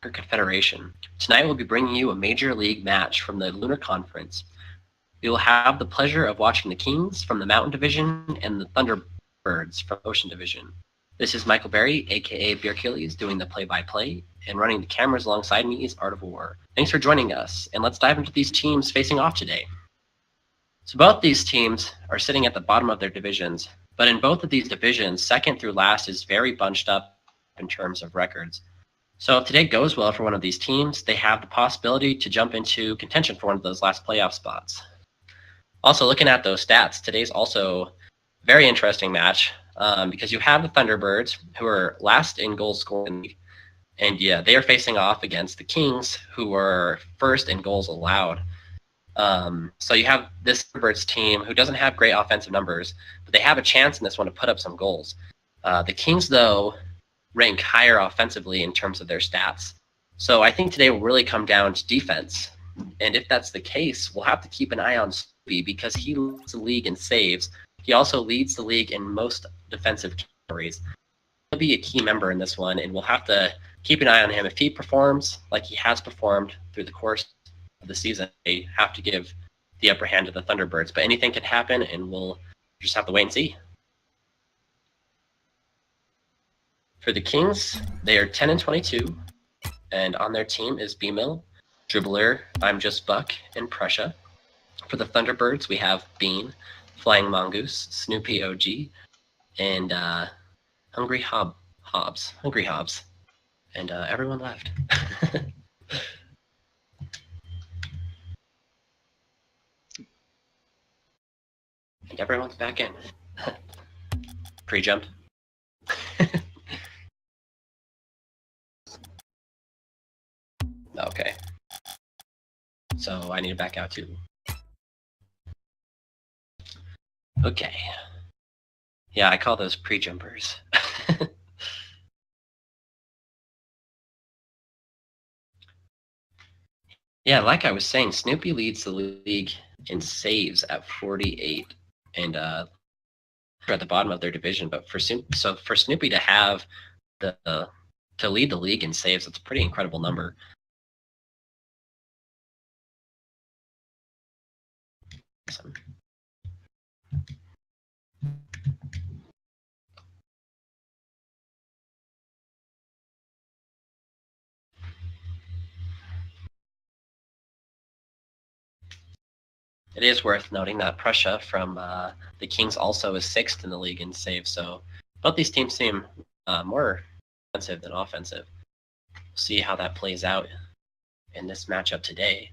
Confederation. Tonight we'll be bringing you a Major League match from the Lunar Conference. We will have the pleasure of watching the Kings from the Mountain Division and the Thunderbirds from Ocean Division. This is Michael Berry, aka Beerkillies, doing the play-by-play, and running the cameras alongside me is Art of War. Thanks for joining us, and let's dive into these teams facing off today. So both these teams are sitting at the bottom of their divisions, but in both of these divisions, second through last is very bunched up in terms of records. So if today goes well for one of these teams, they have the possibility to jump into contention for one of those last playoff spots. Also, looking at those stats, today's also a very interesting match because you have the Thunderbirds, who are last in goals scored in the league, and yeah, they are facing off against the Kings, who are first in goals allowed. So you have this Thunderbirds team who doesn't have great offensive numbers, but they have a chance in this one to put up some goals. The Kings, though, rank higher offensively in terms of their stats. So I think today will really come down to defense. And if that's the case, we'll have to keep an eye on Snoopy because he leads the league in saves. He also leads the league in most defensive categories. He'll be a key member in this one, and we'll have to keep an eye on him. If he performs like he has performed through the course of the season, they have to give the upper hand to the Thunderbirds. But anything can happen, and we'll just have to wait and see. For the Kings, they are 10-22, and on their team is B-Mill, Dribbler, I'm Just Buck, and Prussia. For the Thunderbirds, we have Bean, Flying Mongoose, Snoopy OG, and Hungry Hobbs, and everyone left. And everyone's back in. Pre-jumped. Okay. So I need to back out too. Okay. Yeah, I call those pre-jumpers. Yeah, like I was saying, Snoopy leads the league in saves at 48, and they're at the bottom of their division. But for Snoopy to have to lead the league in saves, that's a pretty incredible number. Awesome. It is worth noting that Prussia from the Kings also is 6th in the league in saves, so both these teams seem more defensive than offensive. We'll see how that plays out in this matchup today.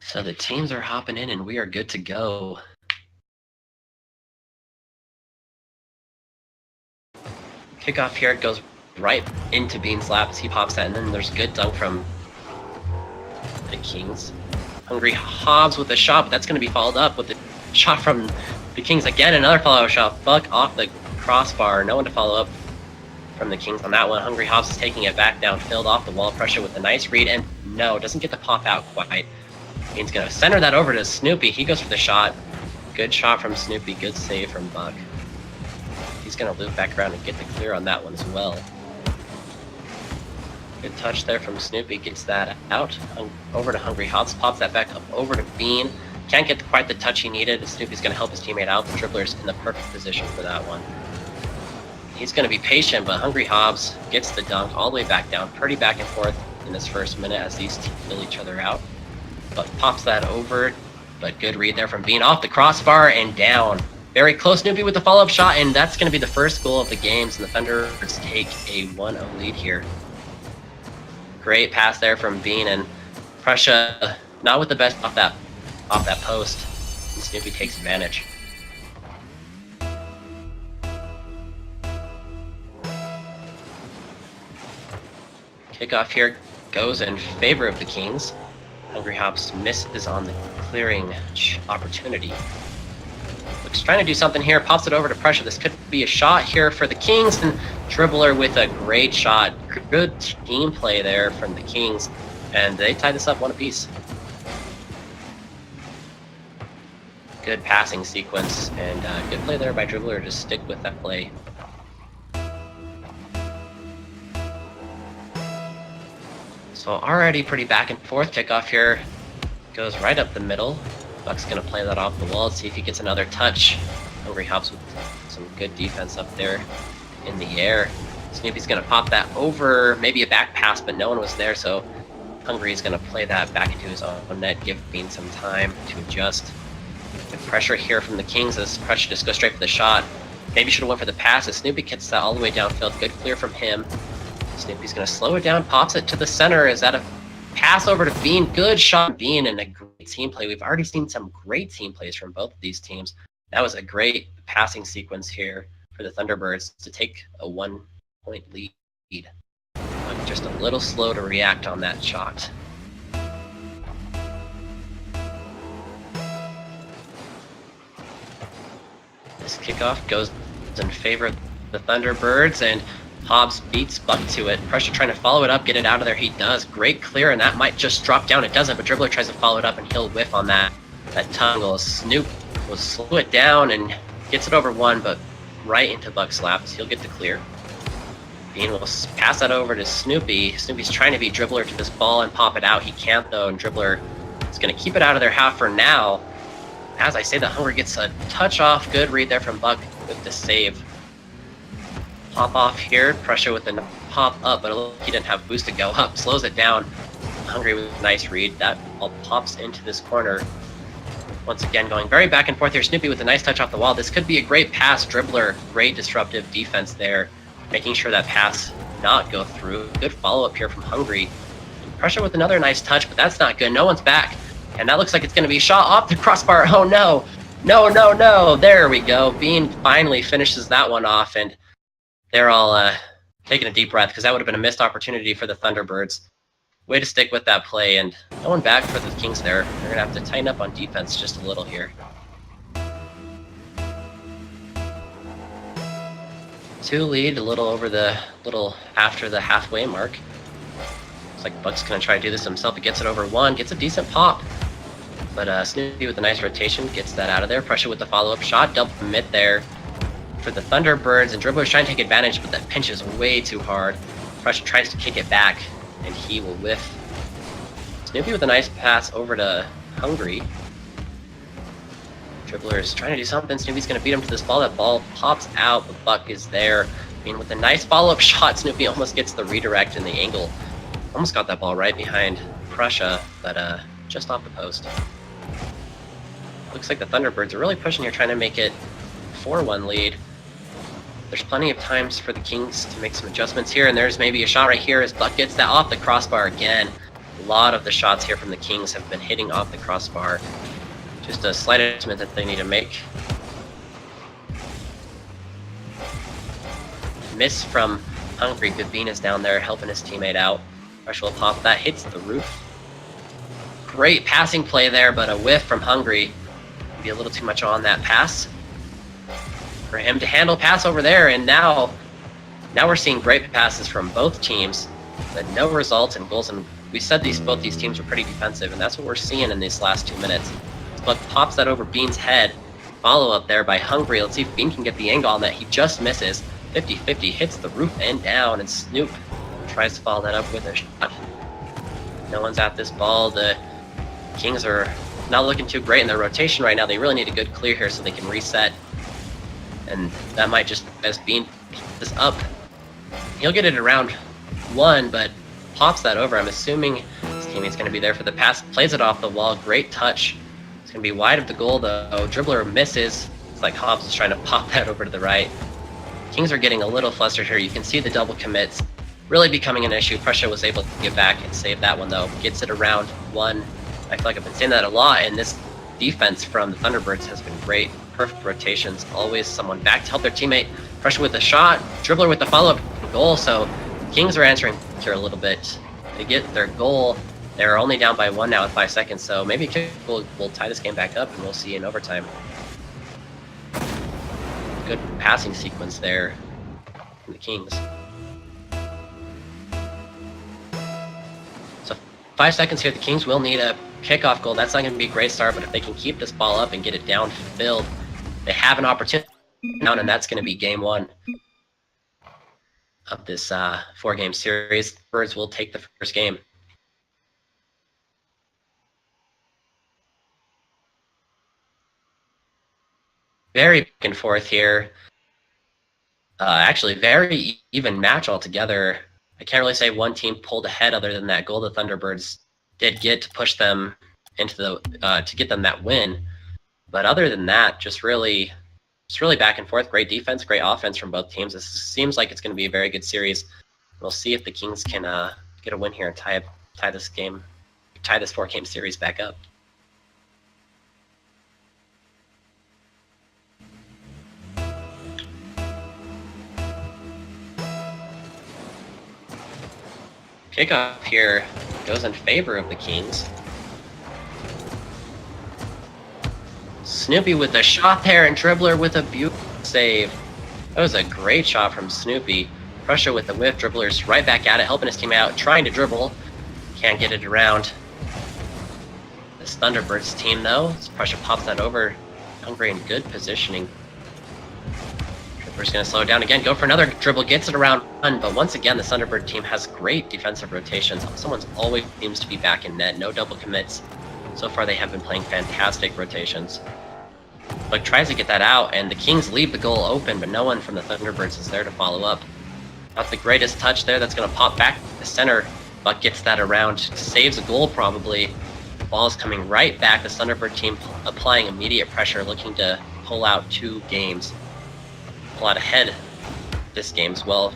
So the teams are hopping in and we are good to go. Kickoff here, it goes right into Bean's lap as he pops that, and then there's a good dunk from the Kings. Hungry Hobbs with a shot, but that's going to be followed up with a shot from the Kings. Again, another follow-up shot. Buck off the crossbar. No one to follow up from the Kings on that one. Hungry Hobbs is taking it back downfield off the wall. Prussia with a nice read, and no, doesn't get to pop out quite. Bean's going to center that over to Snoopy. He goes for the shot. Good shot from Snoopy. Good save from Buck. He's going to loop back around and get the clear on that one as well. Good touch there from Snoopy. Gets that out. Over to Hungry Hobbs. Pops that back up over to Bean. Can't get quite the touch he needed. Snoopy's going to help his teammate out. The Dribbler's in the perfect position for that one. He's going to be patient, but Hungry Hobbs gets the dunk all the way back down. Pretty back and forth in this first minute as these teams fill each other out. But pops that over. But good read there from Bean. Off the crossbar and down. Very close. Snoopy with the follow-up shot, and that's going to be the first goal of the games, and the Thunderbirds take a 1-0 lead here. Great pass there from Bean, and Prussia not with the best off that post, and Snoopy takes advantage. Kickoff here goes in favor of the Kings. Hungry Hobbs misses on the clearing opportunity. Looks trying to do something here, pops it over to Prussia. This could be a shot here for the Kings, and Dribbler with a great shot. Good team play there from the Kings, and they tie this up one apiece. good passing sequence, and good play there by Dribbler to stick with that play. So already pretty back and forth. Kickoff here goes right up the middle. Buck's gonna play that off the wall, see if he gets another touch. Hungry helps with some good defense up there in the air. Snoopy's gonna pop that over, maybe a back pass, but no one was there, so Hungry's gonna play that back into his own net, give Bean some time to adjust. Good pressure here from the Kings as pressure just goes straight for the shot. Maybe should have went for the pass as Snoopy gets that all the way downfield. Good clear from him. Snoopy's gonna slow it down, pops it to the center. Is that a pass over to Bean? Good shot, Bean, and a great team play. We've already seen some great team plays from both of these teams. That was a great passing sequence here for the Thunderbirds to take a 1-point lead. I'm just a little slow to react on that shot. This kickoff goes in favor of the Thunderbirds, and Hobbs beats Buck to it. Pressure trying to follow it up, get it out of there. He does. Great clear, and that might just drop down. It doesn't, but Dribbler tries to follow it up, and he'll whiff on that tungle. Snoop will slow it down and gets it over one, but right into Buck's lap, so he'll get the clear. Bean will pass that over to Snoopy. Snoopy's trying to beat Dribbler to this ball and pop it out. He can't, though, and Dribbler is going to keep it out of their half for now. As I say, the Hungry gets a touch off. Good read there from Buck with the save. Pop off here, pressure with the pop up, but he didn't have boost to go up. Slows it down. Hungry with a nice read. That ball pops into this corner. Once again, going very back and forth here. Snoopy with a nice touch off the wall. This could be a great pass. Dribbler, great disruptive defense there, making sure that pass not go through. Good follow-up here from Hungry. Pressure with another nice touch, but that's not good. No one's back. And that looks like it's going to be a shot off the crossbar. Oh, no. No, no, no. There we go. Bean finally finishes that one off, and they're all taking a deep breath because that would have been a missed opportunity for the Thunderbirds. Way to stick with that play, and no one back for the Kings there. They're going to have to tighten up on defense just a little here. 2 lead, a little after the halfway mark. Looks like Buck's going to try to do this himself. He gets it over 1, gets a decent pop. But Snoopy with a nice rotation gets that out of there. Pressure with the follow-up shot, double commit there for the Thunderbirds, and Dribbler's trying to take advantage, but that pinches way too hard. Pressure tries to kick it back, and he will whiff. Snoopy with a nice pass over to Hungry. Dribbler is trying to do something. Snoopy's going to beat him to this ball. That ball pops out, but Buck is there. I mean, with a nice follow-up shot, Snoopy almost gets the redirect in the angle. Almost got that ball right behind Prussia, but just off the post. Looks like the Thunderbirds are really pushing here, trying to make it 4-1 lead. There's plenty of times for the Kings to make some adjustments here, and there's maybe a shot right here as Buck gets that off the crossbar again. A lot of the shots here from the Kings have been hitting off the crossbar. Just a slight adjustment that they need to make. Miss from Hungry. Good Bean is down there helping his teammate out. Pressure will pop. That hits the roof. Great passing play there, but a whiff from Hungry. Maybe a little too much on that pass for him to handle. Pass over there, and now we're seeing great passes from both teams, but no results in goals. And we said both these teams were pretty defensive, and that's what we're seeing in these last 2 minutes. Buck pops that over Bean's head. Follow up there by Hungry. Let's see if Bean can get the angle on that. He just misses. 50-50, hits the roof and down, and Snoop tries to follow that up with a shot. No one's at this ball. The Kings are not looking too great in their rotation right now. They really need a good clear here so they can reset. And that might just, as Bean pops this up, he'll get it around 1, but pops that over. I'm assuming his teammate's going to be there for the pass. Plays it off the wall. Great touch. It's going to be wide of the goal, though. Dribbler misses. It's like Hobbs is trying to pop that over to the right. Kings are getting a little flustered here. You can see the double commits really becoming an issue. Prussia was able to get back and save that one, though. Gets it around 1. I feel like I've been saying that a lot, and this defense from the Thunderbirds has been great. Perfect rotations, always someone back to help their teammate. Prussia with the shot, Dribbler with the follow-up goal, so Kings are answering here a little bit. They get their goal. They're only down by 1 now with 5 seconds, so maybe we'll tie this game back up, and we'll see in overtime. Good passing sequence there from the Kings. So 5 seconds here. The Kings will need a kickoff goal. That's not going to be a great start, but if they can keep this ball up and get it downfield, they have an opportunity down, and that's going to be game 1 of this 4-game series. Birds will take the first game. Very back and forth here. Actually, very even match altogether. I can't really say one team pulled ahead other than that goal the Thunderbirds did get to push them into the to get them that win. But other than that, just really back and forth. Great defense, great offense from both teams. This seems like it's going to be a very good series. We'll see if the Kings can get a win here and tie this 4-game series back up. Kickoff here goes in favor of the Kings. Snoopy with a shot there, and Dribbler with a beautiful save. That was a great shot from Snoopy. Prussia with the whiff. Dribbler's right back at it, helping his team out, trying to dribble. Can't get it around. This Thunderbirds team, though, Prussia pops that over. Hungary in good positioning. Dribbler's going to slow down again, go for another dribble, gets it around one, but once again, the Thunderbird team has great defensive rotations. Someone's always seems to be back in net, no double commits. So far, they have been playing fantastic rotations. Buck tries to get that out, and the Kings leave the goal open, but no one from the Thunderbirds is there to follow up. Not the greatest touch there. That's going to pop back to the center. Buck gets that around, saves a goal probably. The ball is coming right back. The Thunderbird team applying immediate pressure, looking to pull out 2 games. Pull out ahead this game as well.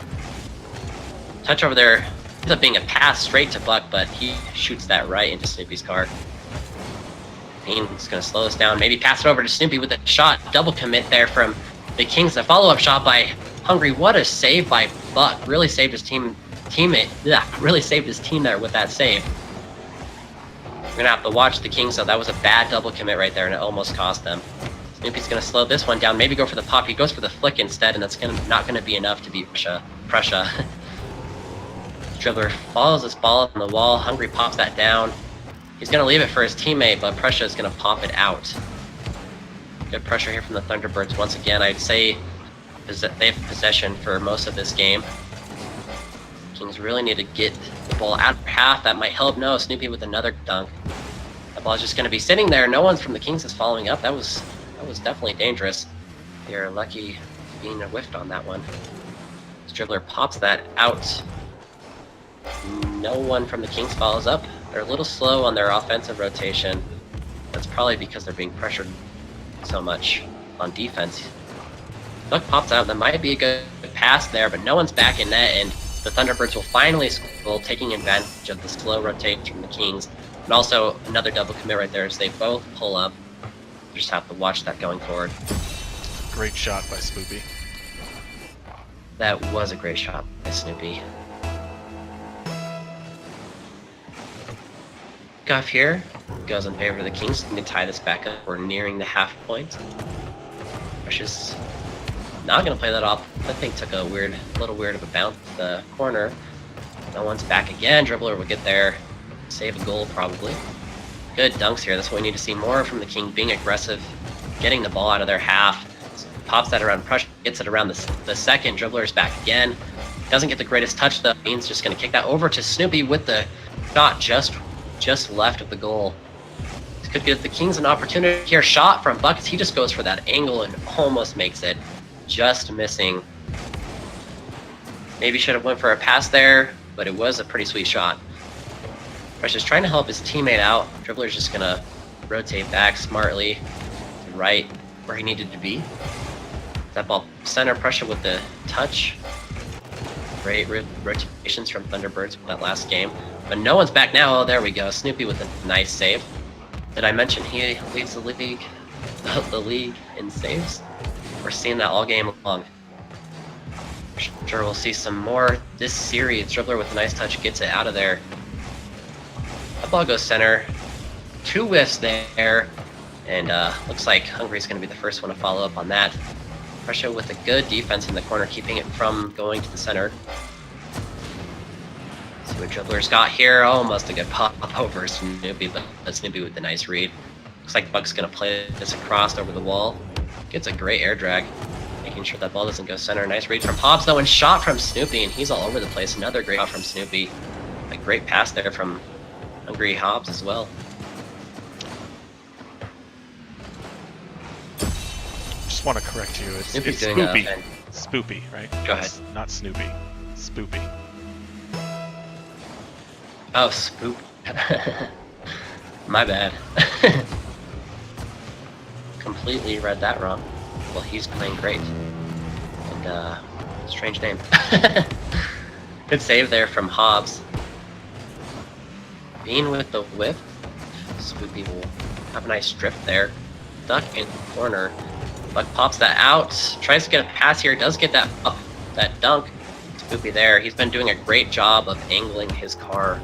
Touch over there ends up being a pass straight to Buck, but he shoots that right into Snoopy's car. He's going to slow us down. Maybe pass it over to Snoopy with a shot. Double commit there from the Kings. A follow-up shot by Hungary. What a save by Buck. Really saved his teammate. Yeah, really saved his team there with that save. We're going to have to watch the Kings, though. That was a bad double commit right there, and it almost cost them. Snoopy's going to slow this one down. Maybe go for the pop. He goes for the flick instead, and that's not going to be enough to beat Prussia. Dribbler follows this ball on the wall. Hungary pops that down. He's going to leave it for his teammate, but Prussia is going to pop it out. Good pressure here from the Thunderbirds once again. I'd say they have possession for most of this game. Kings really need to get the ball out of half. That might help. No, Snoopy with another dunk. That ball is just going to be sitting there. No one from the Kings is following up. That was definitely dangerous. They're lucky being whiffed on that one. This dribbler pops that out. No one from the Kings follows up. They're a little slow on their offensive rotation. That's probably because they're being pressured so much on defense. Buck pops out. That might be a good pass there, but no one's back in net, and the Thunderbirds will finally score, taking advantage of the slow rotation from the Kings. And also another double commit right there as they both pull up. You just have to watch that going forward. Great shot by Snoopy. That was a great shot by Snoopy. Off here goes in favor of the Kings. Need to tie this back up. We're nearing the half point. Russia's not going to play that off. I think took a little weird of a bounce to the corner. No one's back again. Dribbler will get there. Save a goal probably. Good dunks here. That's what we need to see more from the King. Being aggressive. Getting the ball out of their half. Pops that around Prussia. Gets it around the second. Dribbler's back again. Doesn't get the greatest touch though. Bean's just going to kick that over to Snoopy with the shot just left of the goal. This could give the Kings an opportunity here. Shot from Buckets. He just goes for that angle and almost makes it. Just missing. Maybe should have went for a pass there, but it was a pretty sweet shot. Prussia's trying to help his teammate out. Dribbler's just gonna rotate back smartly to right where he needed to be. That ball center. Prussia with the touch. Great rotations from Thunderbirds with that last game. But no one's back now. Oh, there we go. Snoopy with a nice save. Did I mention he leads the league in saves? We're seeing that all game long. Sure, we'll see some more this series. Dribbler with a nice touch gets it out of there. That ball goes center. 2 whiffs there. And looks like Hungary's going to be the first one to follow up on that. Prussia with a good defense in the corner, keeping it from going to the center. See what Dribbler's got here. Almost a good pop over Snoopy, but Snoopy with the nice read. Looks like Buck's gonna play this across over the wall. Gets a great air drag, making sure that ball doesn't go center. Nice read from Hobbs though, and shot from Snoopy, and he's all over the place. Another great shot from Snoopy. A great pass there from Hungry Hobbs as well. Just want to correct you. It's Snoopy's doing Spoopy. Spoopy, right? Go ahead. Not Snoopy. Spoopy. Oh, Spoop. My bad. Completely read that wrong. Well, he's playing great. And, strange name. Good save there from Hobbs. Bean with the whip. Spoopy will have a nice drift there. Duck in the corner. Buck pops that out. Tries to get a pass here. Does get that up, that dunk. Spoopy there. He's been doing a great job of angling his car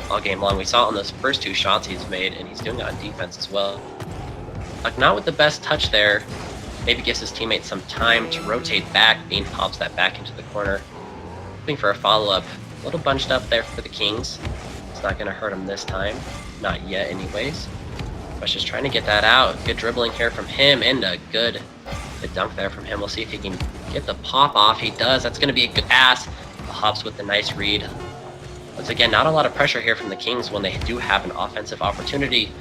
all game long. We saw it on those first two shots he's made, and he's doing it on defense as well. Buck not with the best touch there. Maybe gives his teammates some time to rotate back. Bean pops that back into the corner. Looking for a follow-up. A little bunched up there for the Kings. It's not going to hurt him this time. Not yet anyways. But just trying to get that out. Good dribbling here from him, and a good dunk there from him. We'll see if he can get the pop off. He does. That's going to be a good pass. Hobbs with the nice read. Once again, not a lot of pressure here from the Kings when they do have an offensive opportunity.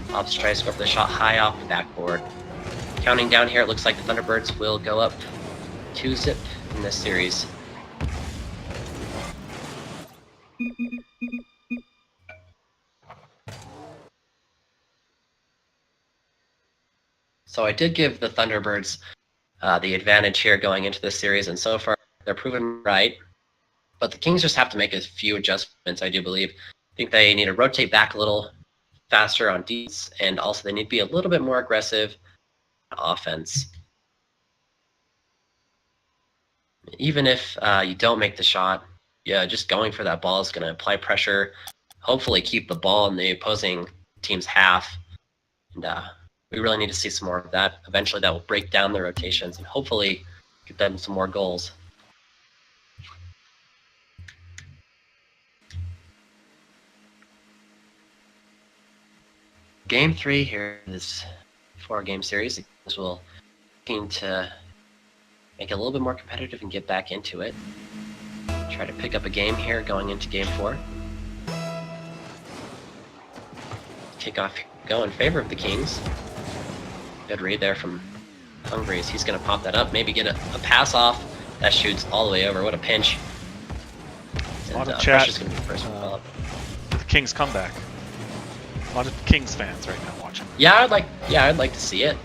Hobbs tries to go for the shot high off the backboard. Counting down here, it looks like the Thunderbirds will go up 2-0 in this series. So I did give the Thunderbirds the advantage here going into this series, and so far they're proven right. But the Kings just have to make a few adjustments, I do believe. I think they need to rotate back a little faster on defense, and also they need to be a little bit more aggressive on offense. Even if you don't make the shot, yeah, just going for that ball is going to apply pressure, hopefully keep the ball in the opposing team's half. And we really need to see some more of that. Eventually that will break down the rotations and hopefully get them some more goals. Game 3 here is a 4-game series. The Kings will looking to make it a little bit more competitive and get back into it. Try to pick up a game here going into game 4. Kickoff go in favor of the Kings. Good read there from Hungries. He's going to pop that up, maybe get a pass off. That shoots all the way over. What a pinch. A lot of chat. Gonna be the first one the Kings comeback. A lot of Kings fans right now watching. Yeah, I'd like to see it.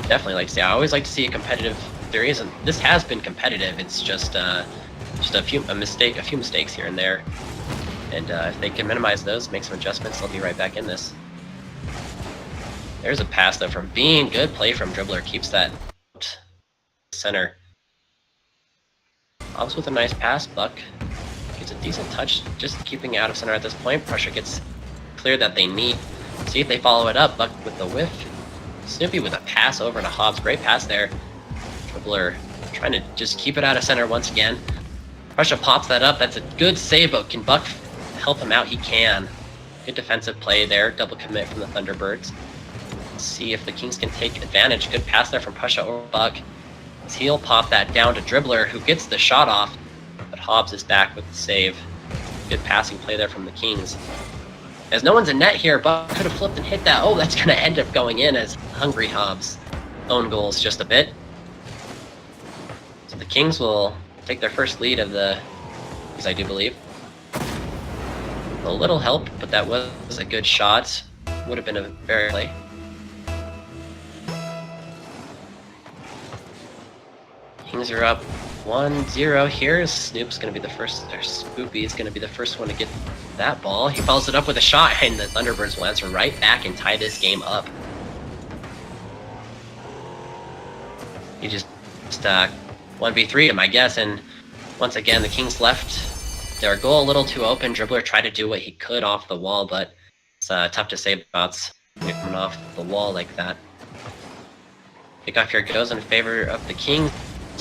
Definitely like to see it. I always like to see a competitive series, and this has been competitive. It's just a few mistakes here and there. And if they can minimize those, make some adjustments, they'll be right back in this. There's a pass though from Bean. Good play from Dribbler. Keeps that center. Hobbs with a nice pass. Buck gets a decent touch, just keeping it out of center at this point. Pressure gets clear that they need. See if they follow it up. Buck with the whiff. Snoopy with a pass over to Hobbs. Great pass there. Dribbler trying to just keep it out of center once again. Pressure pops that up. That's a good save, but can Buck help him out? He can. Good defensive play there. Double commit from the Thunderbirds. Let's see if the Kings can take advantage. Good pass there from Pasha over Buck. He'll pop that down to Dribbler, who gets the shot off, but Hobbs is back with the save. Good passing play there from the Kings. As no one's in net here, Buck could have flipped and hit that. Oh, that's going to end up going in as Hungry Hobbs own goals just a bit. So the Kings will take their first lead of the, as I do believe. A little help, but that was a good shot. Would have been a very play. Kings are up 1-0 here. Snoop's going to be the first, or Spoopy is going to be the first one to get that ball. He follows it up with a shot, and the Thunderbirds will answer right back and tie this game up. He just 1v3 him, I guess, and once again, the Kings left their goal a little too open. Dribbler tried to do what he could off the wall, but it's tough to say about coming off the wall like that. Kickoff here goes in favor of the Kings.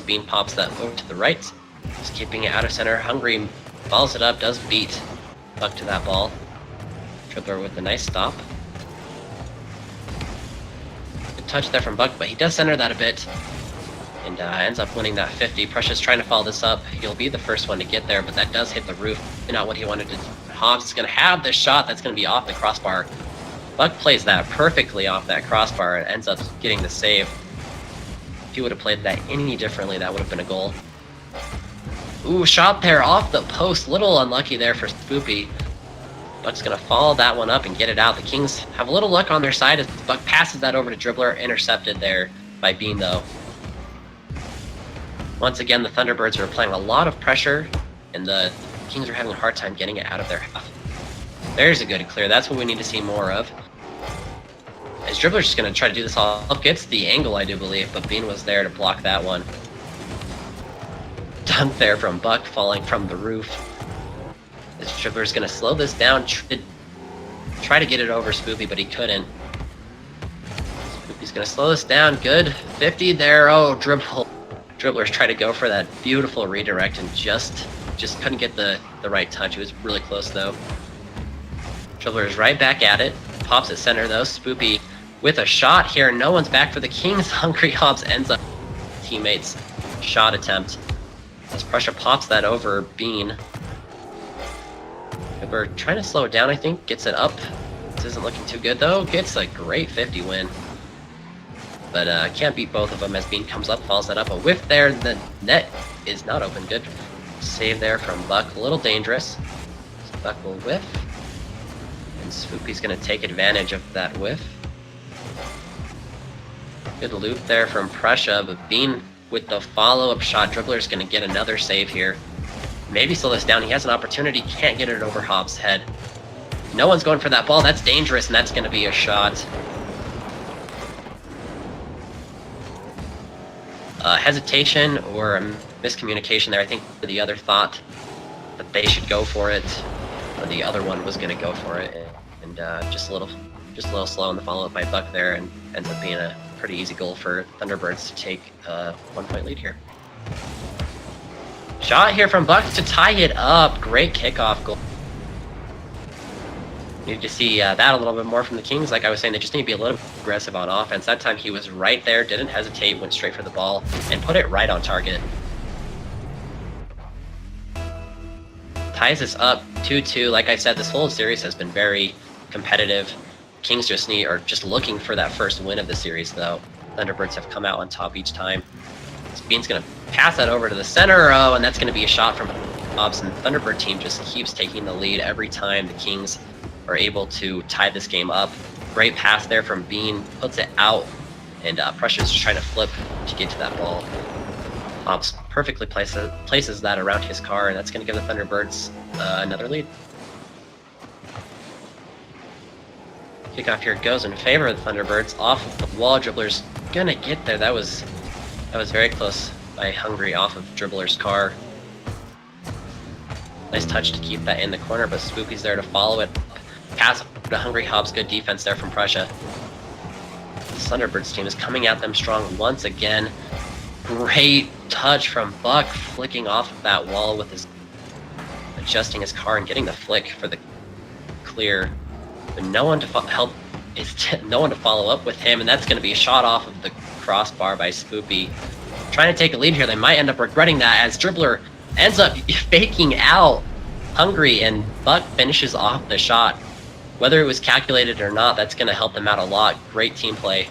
Bean pops that over to the right. Just keeping it out of center. Hungry Follows it up, does beat Buck to that ball. Dribbler with a nice stop. Good touch there from Buck, but he does center that a bit. And ends up winning that 50. Precious trying to follow this up. He'll be the first one to get there, but that does hit the roof. Not what he wanted to do. Hobbs is going to have this shot that's going to be off the crossbar. Buck plays that perfectly off that crossbar and ends up getting the save. If he would have played that any differently, that would have been a goal. Ooh, shot there off the post. Little unlucky there for Spoopy. Buck's going to follow that one up and get it out. The Kings have a little luck on their side as Buck passes that over to Dribbler. Intercepted there by Bean, though. Once again, the Thunderbirds are applying a lot of pressure, and the Kings are having a hard time getting it out of their half. There's a good clear. That's what we need to see more of. As Dribbler's just going to try to do this all up. Gets the angle, I do believe, but Bean was there to block that one. Dunk there from Buck, falling from the roof. As Dribbler's going to slow this down, try to get it over Spoopy, but he couldn't. Spoopy's going to slow this down. Good. 50 there. Oh, dribble. Dribblers try to go for that beautiful redirect and just couldn't get the right touch. It was really close, though. Dribbler's right back at it. Pops at center, though. Spoopy with a shot here. No one's back for the Kings. Hungry Hobbs ends up teammates' shot attempt. As Prussia pops that over Bean. Dribbler trying to slow it down, I think. Gets it up. This isn't looking too good, though. Gets a great 50 win. But can't beat both of them as Bean comes up, follows that up. A whiff there. The net is not open. Good save there from Buck. A little dangerous. So Buck will whiff. And Spoopy's going to take advantage of that whiff. Good loop there from Prussia, but Bean with the follow-up shot. Dribbler's going to get another save here. Maybe slow this down. He has an opportunity. Can't get it over Hobbs' head. No one's going for that ball. That's dangerous, and that's going to be a shot. Hesitation or a miscommunication there. I think the other thought that they should go for it, or the other one was going to go for it, and just a little slow in the follow-up by Buck there, and ends up being a pretty easy goal for Thunderbirds to take a 1-point lead here. Shot here from Buck to tie it up. Great kickoff goal. Need to see that a little bit more from the Kings. Like I was saying, they just need to be a little aggressive on offense. That time he was right there, didn't hesitate, went straight for the ball, and put it right on target. Ties this up 2-2. Like I said, this whole series has been very competitive. Kings are just looking for that first win of the series, though. Thunderbirds have come out on top each time. Bean's going to pass that over to the center row, and that's going to be a shot from Hobbs, and the Thunderbird team just keeps taking the lead every time the Kings are able to tie this game up. Great pass there from Bean, puts it out, and Prussia's trying to flip to get to that ball. Hobbs perfectly places that around his car, and that's going to give the Thunderbirds another lead. Kickoff here goes in favor of the Thunderbirds. Off of the wall, Dribbler's going to get there. That was very close by Hungry off of Dribbler's car. Nice touch to keep that in the corner, but Spoopy's there to follow it. Pass to Hungry Hobbs. Good defense there from Prussia. The Thunderbirds team is coming at them strong once again. Great touch from Buck, flicking off of that wall with his adjusting his car and getting the flick for the clear. But no one to follow up with him, and that's going to be a shot off of the crossbar by Spoopy. Trying to take a lead here. They might end up regretting that as Dribbler ends up faking out Hungry, and Buck finishes off the shot. Whether it was calculated or not, that's going to help them out a lot. Great team play.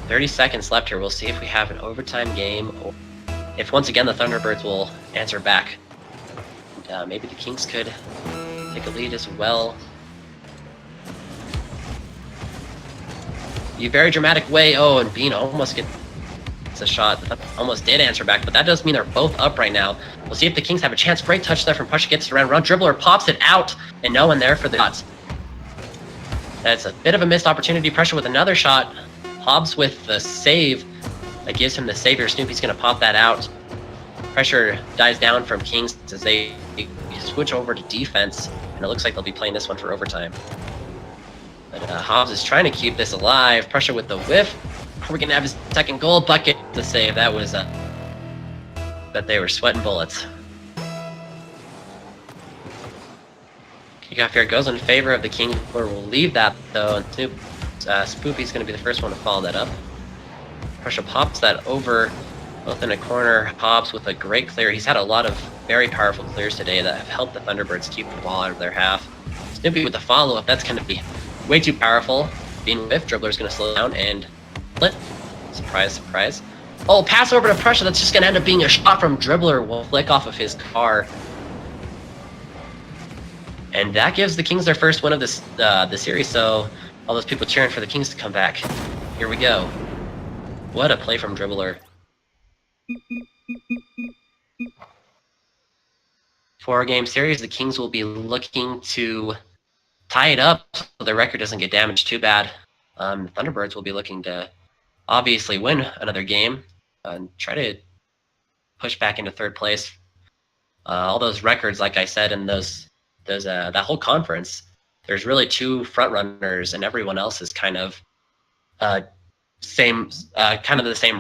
"30 seconds left here. We'll see if we have an overtime game, or if once again the Thunderbirds will answer back. And, maybe the Kings could take a lead as well. A very dramatic way. Oh, and Bean almost gets a shot. Almost did answer back, but that does mean they're both up right now. We'll see if the Kings have a chance. Great touch there from Prussia. Gets it around. Dribbler pops it out, and no one there for the shots. That's a bit of a missed opportunity. Prussia with another shot. Hobbs with the save. That gives him the savior. Snoopy's going to pop that out. Pressure dies down from Kings as they switch over to defense, and it looks like they'll be playing this one for overtime. But Hobbs is trying to keep this alive. Prussia with the whiff. We're going to have his second goal. Bucket the save. That was Bet they were sweating bullets. Kickoff here goes in favor of the King. We'll leave that though, and Spoopy's going to be the first one to follow that up. Pressure pops that over, both in a corner. Hobbs with a great clear. He's had a lot of very powerful clears today that have helped the Thunderbirds keep the ball out of their half. Snoopy with the follow-up, that's going to be way too powerful. Being whiffed, Dribbler's going to slow down and split. Surprise, surprise. Oh, pass over to Pressure, that's just going to end up being a shot from Dribbler. Will flick off of his car. And that gives the Kings their first win of this the series, so all those people cheering for the Kings to come back. Here we go. What a play from Dribbler. 4-game series, the Kings will be looking to tie it up so the record doesn't get damaged too bad. The Thunderbirds will be looking to obviously win another game and try to push back into third place. All those records, like I said, in that whole conference, there's really 2 front runners, and everyone else is kind of the same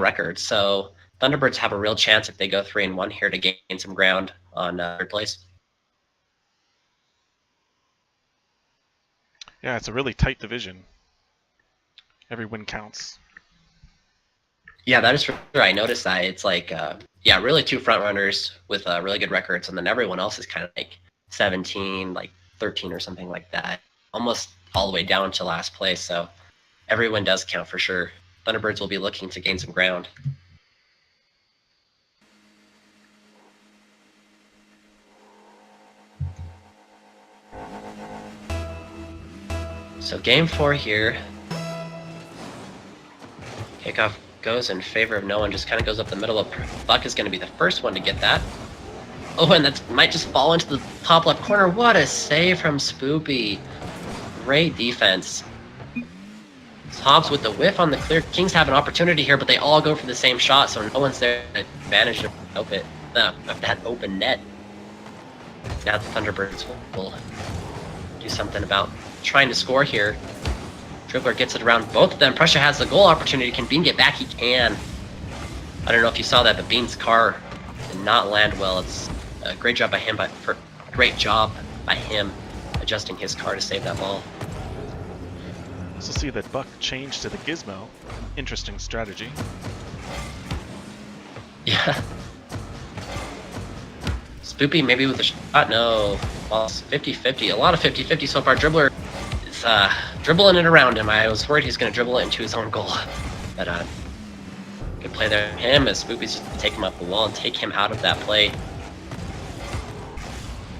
record. So Thunderbirds have a real chance if they go 3-1 here to gain some ground on third place. Yeah, it's a really tight division. Every win counts. Yeah, that is for sure. I noticed that. It's like, really 2 front runners with really good records, and then everyone else is kind of like 17, like 13 or something like that. Almost all the way down to last place, so every win does count for sure. Thunderbirds will be looking to gain some ground. So game 4 here. Kickoff goes in favor of no one, just kind of goes up the middle. Buck is going to be the first one to get that. Oh, and that might just fall into the top left corner. What a save from Spoopy. Great defense. Hobbs with the whiff on the clear. Kings have an opportunity here, but they all go for the same shot, so no one's there to manage that open net. Now the Thunderbirds will do something about trying to score here. Dribbler gets it around both of them. Prussia has the goal opportunity. Can Bean get back? He can. I don't know if you saw that, but Bean's car did not land well. It's a great job by him, adjusting his car to save that ball. Also see that Buck changed to the gizmo. Interesting strategy. Yeah. Spoopy maybe with a shot. No. Well, it's 50-50. A lot of 50-50 so far. Dribbler is dribbling it around him. I was worried he's going to dribble it into his own goal. But good play there. Him as Spoopy's just take him up the wall and take him out of that play.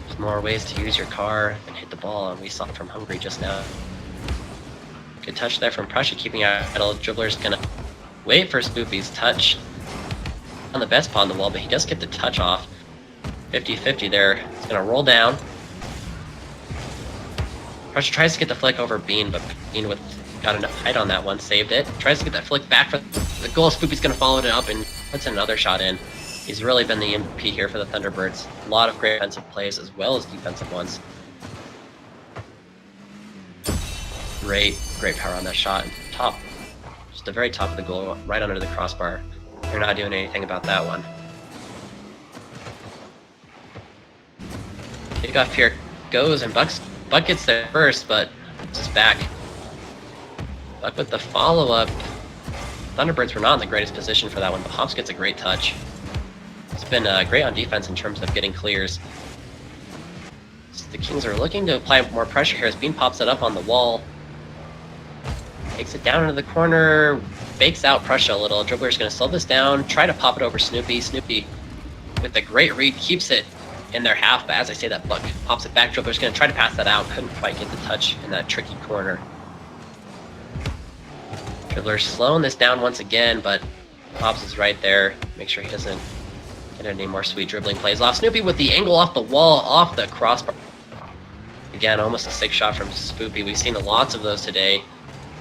There's more ways to use your car and hit the ball, and we saw it from Hungry just now. Good touch there from Prussia, keeping out idle. Dribbler's gonna wait for Spoopy's touch on the best spot on the wall, but he does get the touch off. 50-50 there. He's gonna roll down. Prussia tries to get the flick over Bean, but Bean got enough height on that one, saved it. Tries to get that flick back for the goal. Spoopy's gonna follow it up and puts another shot in. He's really been the MVP here for the Thunderbirds. A lot of great offensive plays as well as defensive ones. Great power on that shot. Top, just the very top of the goal, right under the crossbar. They're not doing anything about that one. Kickoff here goes, and Buck gets there first, but it's just back. Buck with the follow-up. Thunderbirds were not in the greatest position for that one, but Hobbs gets a great touch. It's been great on defense in terms of getting clears. So the Kings are looking to apply more pressure here as Bean pops it up on the wall. Takes it down into the corner, fakes out Prussia a little. Dribbler's going to slow this down, try to pop it over Snoopy. Snoopy, with a great read, keeps it in their half, but as I say that, Buck pops it back. Dribbler's going to try to pass that out. Couldn't quite get the touch in that tricky corner. Dribbler's slowing this down once again, but Hobbs is right there. Make sure he doesn't get any more sweet dribbling plays off. Snoopy with the angle off the wall, off the crossbar. Again, almost a sick shot from Spoopy. We've seen lots of those today.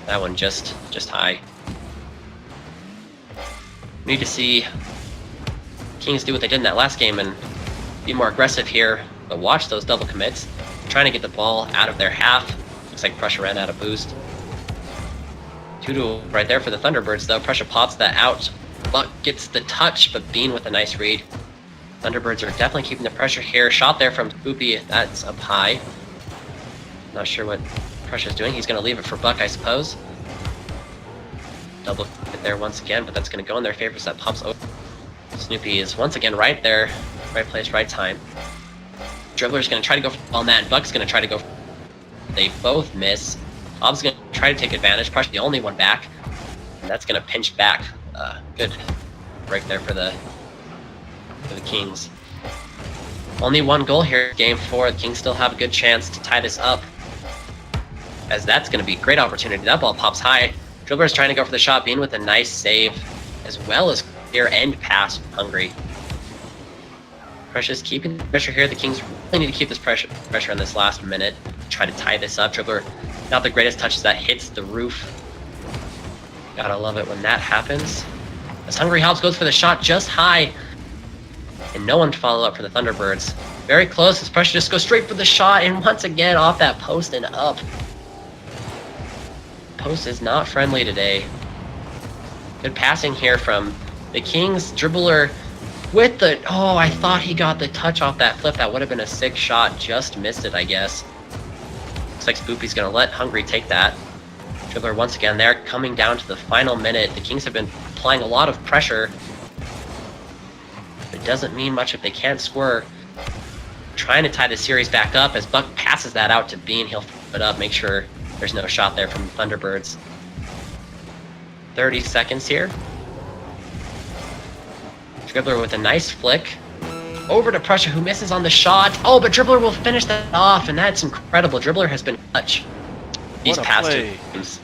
That one just high. We need to see Kings do what they did in that last game and be more aggressive here, but watch those double commits. Trying to get the ball out of their half. Looks like Prussia ran out of boost. 2-2 right there for the Thunderbirds though. Prussia pops that out. Buck gets the touch, but Bean with a nice read Thunderbirds are definitely keeping the pressure here. Shot there from Spoopy. That's up high. Not sure what Pressure's doing. He's going to leave it for Buck, I suppose. Double hit there once again, but that's going to go in their favor, so that pops over. Snoopy is once again right there. Right place, right time. Dribbler's going to try to go for that, and Buck's going to try to go. They both miss. Hobbs going to try to take advantage. Pressure the only one back. And that's going to pinch back. Good break there for the Kings. Only one goal here, game 4. The Kings still have a good chance to tie this up, as that's going to be a great opportunity. That ball pops high. Dribbler's trying to go for the shot, Bean with a nice save, as well as clear end pass from Hungry. Precious keeping the pressure here. The Kings really need to keep this pressure in this last minute. Try to tie this up. Dribbler, not the greatest touch, that hits the roof. Gotta love it when that happens. As Hungry Hobbs goes for the shot just high, and no one to follow up for the Thunderbirds. Very close as Pressure just goes straight for the shot, and once again off that post and up. Post is not friendly today. Good passing here from the Kings. Dribbler with the... Oh, I thought he got the touch off that flip. That would have been a sick shot. Just missed it, I guess. Looks like Spoopy's going to let Hungry take that. Dribbler once again there, coming down to the final minute. The Kings have been applying a lot of pressure. It doesn't mean much if they can't score. Trying to tie the series back up as Buck passes that out to Bean. He'll flip it up, make sure there's no shot there from the Thunderbirds. 30 seconds here. Dribbler with a nice flick. Over to Pressure, who misses on the shot. Oh, but Dribbler will finish that off, and that's incredible. Dribbler has been clutch these past 2 games.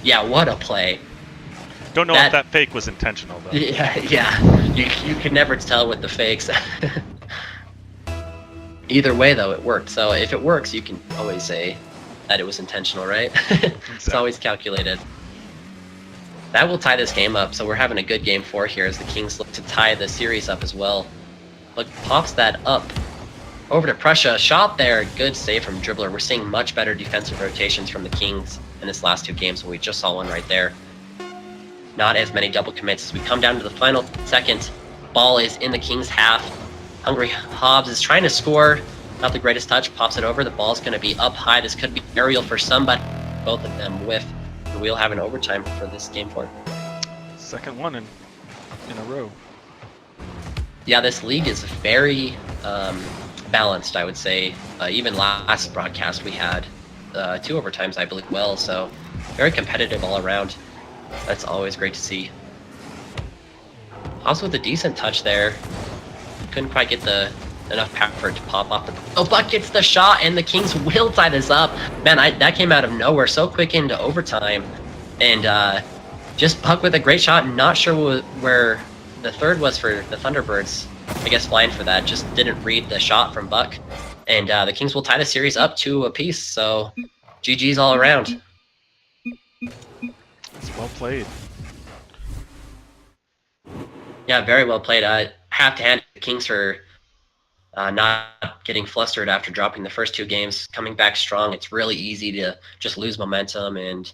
Yeah, what a play. Don't know if that fake was intentional, though. Yeah. You could never tell with the fakes. Either way, though, it worked. So if it works, you can always say that it was intentional, right? It's always calculated. That will tie this game up, so we're having a good game 4 here as the Kings look to tie the series up as well. Look, pops that up. Over to Prussia, shot there, good save from Dribbler. We're seeing much better defensive rotations from the Kings in this last 2 games, and we just saw one right there. Not as many double commits as we come down to the final second. Ball is in the Kings' half. Hungry Hobbs is trying to score. Not the greatest touch, pops it over. The ball's going to be up high. This could be aerial for somebody. Both of them whiff. And we'll have an overtime for this game 4. Second one in a row. Yeah, this league is very balanced, I would say. Even last broadcast we had 2 overtimes, I believe, well. So very competitive all around. That's always great to see. Hobbs with a decent touch there. Couldn't quite get enough power for it to pop off the... Oh, Buck gets the shot, and the Kings will tie this up. Man, that came out of nowhere so quick into overtime. And just Buck with a great shot. Not sure where the third was for the Thunderbirds. I guess blind for that. Just didn't read the shot from Buck. And the Kings will tie the series up 2 apiece. So GG's all around. It's well played. Yeah, very well played. I have to hand it to the Kings for not getting flustered after dropping the first 2 games, coming back strong. It's really easy to just lose momentum, and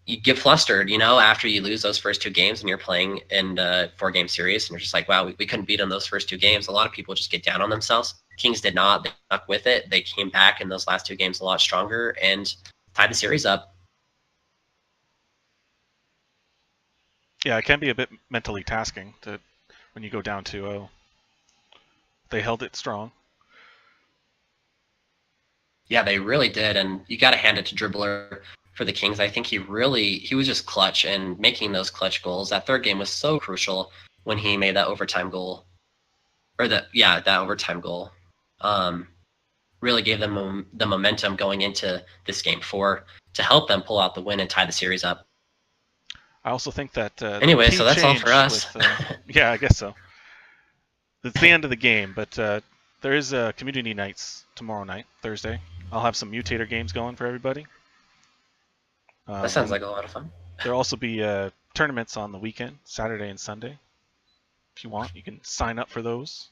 you get flustered, after you lose those first 2 games and you're playing in a 4-game series, and you're just like, wow, we couldn't beat them those first 2 games. A lot of people just get down on themselves. Kings did not. They stuck with it. They came back in those last 2 games a lot stronger and tied the series up. Yeah, it can be a bit mentally tasking when you go down 2-0. They held it strong. Yeah, they really did, and you got to hand it to Dribbler for the Kings. I think he was just clutch and making those clutch goals. That 3rd game was so crucial when he made that overtime goal. That overtime goal. Really gave them the momentum going into this game 4 to help them pull out the win and tie the series up. I also think that... anyway, so that's all for us. Yeah, I guess so. It's the end of the game, but there is community nights tomorrow night, Thursday. I'll have some Mutator games going for everybody. That sounds like a lot of fun. There'll also be tournaments on the weekend, Saturday and Sunday. If you want, you can sign up for those.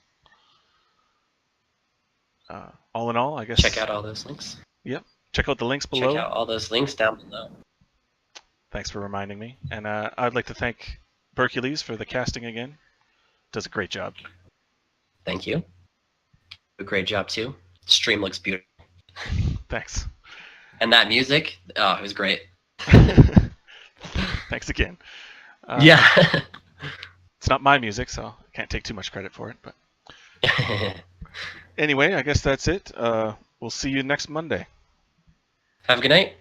All in all, I guess... Check out all those links. Yep. Check out the links below. Check out all those links down below. Thanks for reminding me. And I'd like to thank Hercules for the casting again. Does a great job. Thank you. A great job too. Stream looks beautiful. Thanks. And that music, oh, it was great. Thanks again. Yeah. It's not my music, so I can't take too much credit for it. But anyway, I guess that's it. We'll see you next Monday. Have a good night.